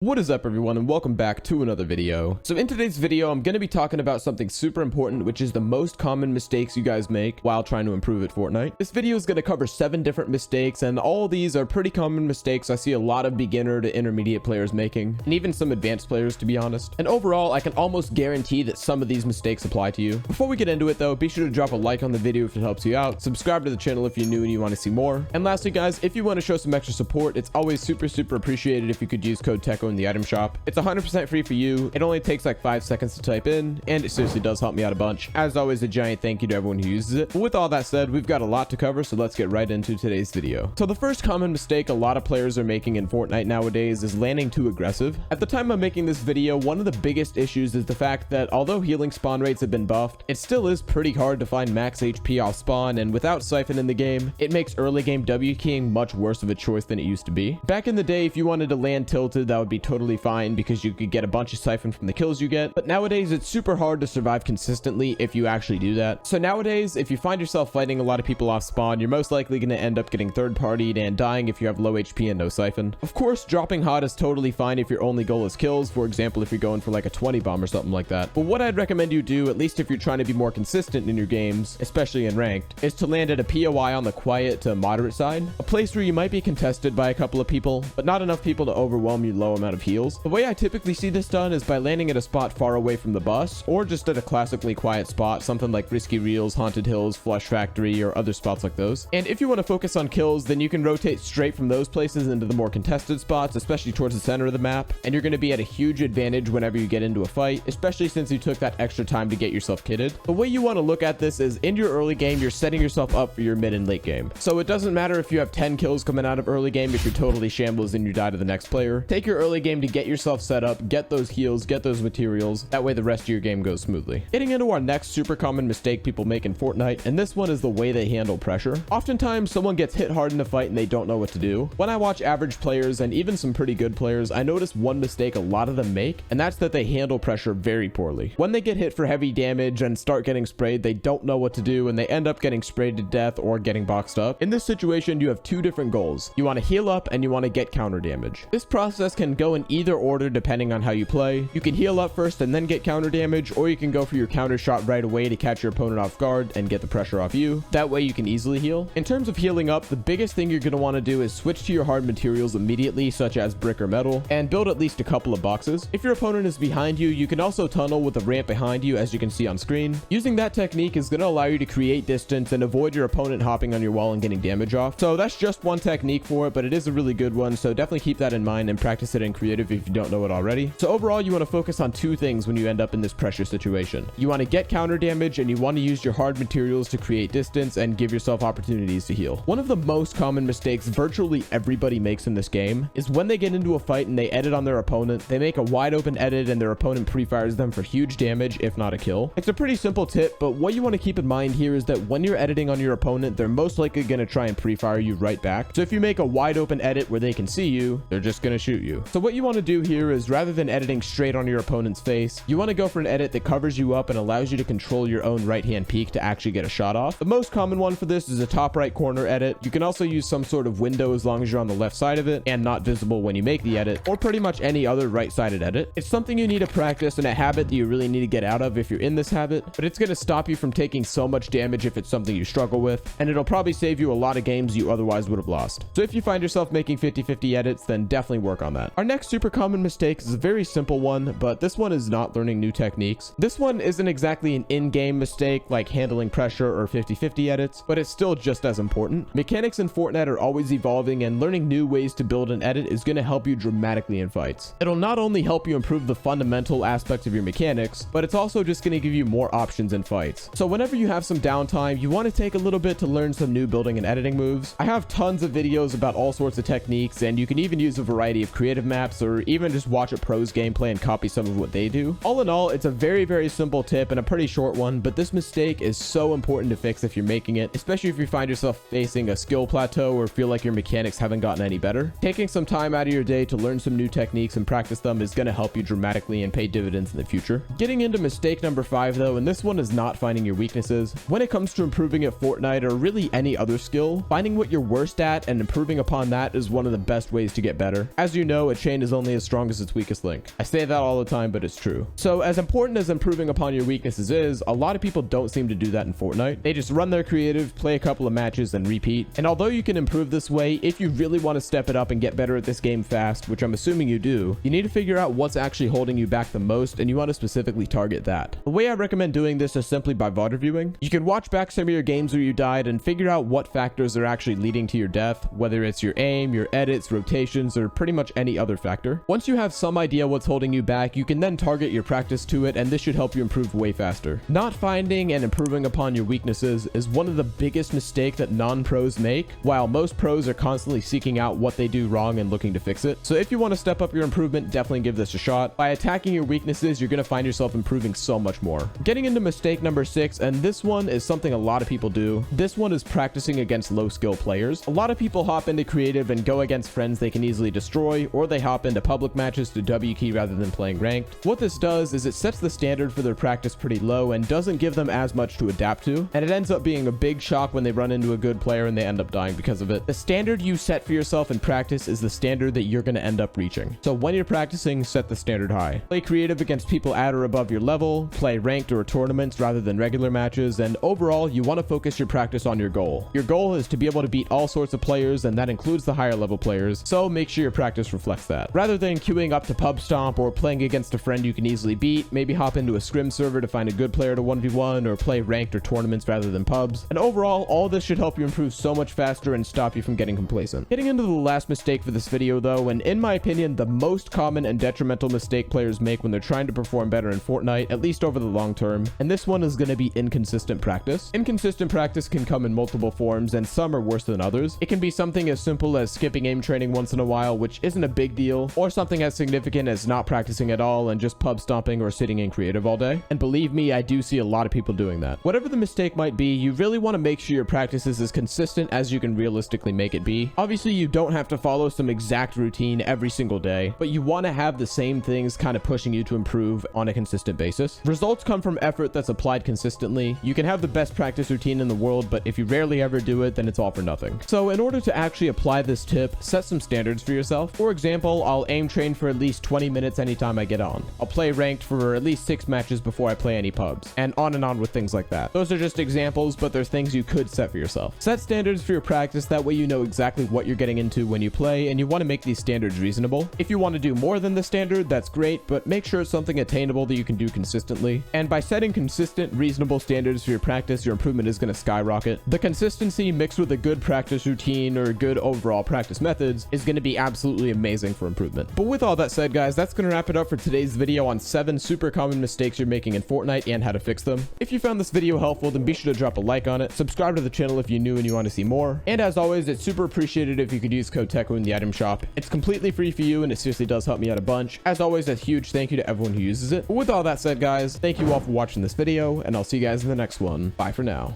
What is up, everyone, and welcome back to another video. So in today's video, I'm going to be talking about something super important, which is the most common mistakes you guys make while trying to improve at Fortnite. This video is going to cover 7 different mistakes, and all of these are pretty common mistakes I see a lot of beginner to intermediate players making, and even some advanced players, to be honest. And overall, I can almost guarantee that some of these mistakes apply to you. Before we get into it though, be sure to drop a like on the video if it helps you out, subscribe to the channel if you're new and you want to see more. And lastly guys, if you want to show some extra support, it's always super appreciated if you could use code Teckoh in the item shop. It's 100% free for you. It only takes like 5 seconds to type in, and it seriously does help me out a bunch. As always, a giant thank you to everyone who uses it. But with all that said, we've got a lot to cover, so let's get right into today's video. So the first common mistake a lot of players are making in Fortnite nowadays is landing too aggressive. At the time I'm making this video, one of the biggest issues is the fact that although healing spawn rates have been buffed, it still is pretty hard to find max HP off spawn, and without Siphon in the game, it makes early game W keying much worse of a choice than it used to be. Back in the day, if you wanted to land tilted, that would be totally fine because you could get a bunch of Siphon from the kills you get, but nowadays it's super hard to survive consistently if you actually do that. So nowadays, if you find yourself fighting a lot of people off spawn, you're most likely going to end up getting third-partied and dying if you have low HP and no Siphon. Of course, dropping hot is totally fine if your only goal is kills, for example if you're going for like a 20 bomb or something like that. But what I'd recommend you do, at least if you're trying to be more consistent in your games, especially in ranked, is to land at a POI on the quiet to moderate side, a place where you might be contested by a couple of people, but not enough people to overwhelm your low amount of heals. The way I typically see this done is by landing at a spot far away from the bus, or just at a classically quiet spot, something like Risky Reels, Haunted Hills, Flush Factory, or other spots like those. And if you want to focus on kills, then you can rotate straight from those places into the more contested spots, especially towards the center of the map, and you're going to be at a huge advantage whenever you get into a fight, especially since you took that extra time to get yourself kitted. The way you want to look at this is in your early game, you're setting yourself up for your mid and late game. So it doesn't matter if you have 10 kills coming out of early game if you're totally shambles and you die to the next player. Take your early game to get yourself set up, get those heals, get those materials, that way the rest of your game goes smoothly. Getting into our next super common mistake people make in Fortnite, and this one is the way they handle pressure. Oftentimes someone gets hit hard in a fight and they don't know what to do. When I watch average players and even some pretty good players, I notice one mistake a lot of them make, and that's that they handle pressure very poorly. When they get hit for heavy damage and start getting sprayed, they don't know what to do and they end up getting sprayed to death or getting boxed up. In this situation, you have 2 different goals. You want to heal up and you want to get counter damage. This process can go in either order depending on how you play. You can heal up first and then get counter damage, or you can go for your counter shot right away to catch your opponent off guard and get the pressure off you. That way you can easily heal. In terms of healing up, the biggest thing you're going to want to do is switch to your hard materials immediately, such as brick or metal, and build at least a couple of boxes. If your opponent is behind you, you can also tunnel with a ramp behind you, as you can see on screen. Using that technique is going to allow you to create distance and avoid your opponent hopping on your wall and getting damage off. So that's just one technique for it, but it is a really good one, so definitely keep that in mind and practice it in creative if you don't know it already. So overall, you want to focus on 2 things when you end up in this pressure situation. You want to get counter damage, and you want to use your hard materials to create distance and give yourself opportunities to heal. One of the most common mistakes virtually everybody makes in this game is when they get into a fight and they edit on their opponent, they make a wide open edit and their opponent pre-fires them for huge damage, if not a kill. It's a pretty simple tip, but what you want to keep in mind here is that when you're editing on your opponent, they're most likely going to try and pre-fire you right back. So if you make a wide open edit where they can see you, they're just going to shoot you. So what you want to do here is, rather than editing straight on your opponent's face, you want to go for an edit that covers you up and allows you to control your own right hand peek to actually get a shot off. The most common one for this is a top right corner edit. You can also use some sort of window as long as you're on the left side of it and not visible when you make the edit, or pretty much any other right-sided edit. It's something you need to practice and a habit that you really need to get out of if you're in this habit, but it's going to stop you from taking so much damage if it's something you struggle with, and it'll probably save you a lot of games you otherwise would have lost. So if you find yourself making 50-50 edits, then definitely work on that. Our next super common mistake is a very simple one, but this one is not learning new techniques. This one isn't exactly an in-game mistake like handling pressure or 50-50 edits, but it's still just as important. Mechanics in Fortnite are always evolving, and learning new ways to build an edit is going to help you dramatically in fights. It'll not only help you improve the fundamental aspects of your mechanics, but it's also just going to give you more options in fights. So whenever you have some downtime, you want to take a little bit to learn some new building and editing moves. I have tons of videos about all sorts of techniques, and you can even use a variety of creative maps or even just watch a pro's gameplay and copy some of what they do. All in all, it's a very simple tip and a pretty short one, but this mistake is so important to fix if you're making it, especially if you find yourself facing a skill plateau or feel like your mechanics haven't gotten any better. Taking some time out of your day to learn some new techniques and practice them is going to help you dramatically and pay dividends in the future. Getting into mistake number 5 though, and this one is not finding your weaknesses. When it comes to improving at Fortnite or really any other skill, finding what you're worst at and improving upon that is one of the best ways to get better. As you know, a chain is only as strong as its weakest link. I say that all the time, but it's true. So as important as improving upon your weaknesses is, a lot of people don't seem to do that in Fortnite. They just run their creative, play a couple of matches, and repeat. And although you can improve this way, if you really want to step it up and get better at this game fast, which I'm assuming you do, you need to figure out what's actually holding you back the most, and you want to specifically target that. The way I recommend doing this is simply by VOD reviewing. You can watch back some of your games where you died and figure out what factors are actually leading to your death, whether it's your aim, your edits, rotations, or pretty much any other factor. Once you have some idea what's holding you back, you can then target your practice to it, and this should help you improve way faster. Not finding and improving upon your weaknesses is one of the biggest mistakes that non-pros make, while most pros are constantly seeking out what they do wrong and looking to fix it. So if you want to step up your improvement, definitely give this a shot. By attacking your weaknesses, you're going to find yourself improving so much more. Getting into mistake number 6, and this one is something a lot of people do. This one is practicing against low skill players. A lot of people hop into creative and go against friends they can easily destroy, or they hop into public matches to W key rather than playing ranked. What this does is it sets the standard for their practice pretty low and doesn't give them as much to adapt to, and it ends up being a big shock when they run into a good player and they end up dying because of it. The standard you set for yourself in practice is the standard that you're going to end up reaching. So when you're practicing, set the standard high. Play creative against people at or above your level, play ranked or tournaments rather than regular matches, and overall, you want to focus your practice on your goal. Your goal is to be able to beat all sorts of players, and that includes the higher level players, so make sure your practice reflects that. Rather than queuing up to pub stomp or playing against a friend you can easily beat, maybe hop into a scrim server to find a good player to 1v1, or play ranked or tournaments rather than pubs. And overall, all this should help you improve so much faster and stop you from getting complacent. Getting into the last mistake for this video though, and in my opinion, the most common and detrimental mistake players make when they're trying to perform better in Fortnite, at least over the long term, and this one is going to be inconsistent practice. Inconsistent practice can come in multiple forms, and some are worse than others. It can be something as simple as skipping aim training once in a while, which isn't a big deal, or something as significant as not practicing at all and just pub stomping or sitting in creative all day. And believe me, I do see a lot of people doing that. Whatever the mistake might be, you really want to make sure your practice is as consistent as you can realistically make it be. Obviously, you don't have to follow some exact routine every single day, but you want to have the same things kind of pushing you to improve on a consistent basis. Results come from effort that's applied consistently. You can have the best practice routine in the world, but if you rarely ever do it, then it's all for nothing. So in order to actually apply this tip, set some standards for yourself. For example, I'll aim train for at least 20 minutes anytime I get on. I'll play ranked for at least 6 matches before I play any pubs, and on with things like that. Those are just examples, but they're things you could set for yourself. Set standards for your practice, that way you know exactly what you're getting into when you play, and you want to make these standards reasonable. If you want to do more than the standard, that's great, but make sure it's something attainable that you can do consistently. And by setting consistent, reasonable standards for your practice, your improvement is going to skyrocket. The consistency mixed with a good practice routine or good overall practice methods is going to be absolutely amazing for improvement. But with all that said, guys, that's going to wrap it up for today's video on 7 super common mistakes you're making in Fortnite and how to fix them. If you found this video helpful, then be sure to drop a like on it, subscribe to the channel if you're new and you want to see more, and as always, it's super appreciated if you could use code Teckoh in the item shop. It's completely free for you, and it seriously does help me out a bunch. As always, a huge thank you to everyone who uses it. But with all that said, guys, thank you all for watching this video, and I'll see you guys in the next one. Bye for now.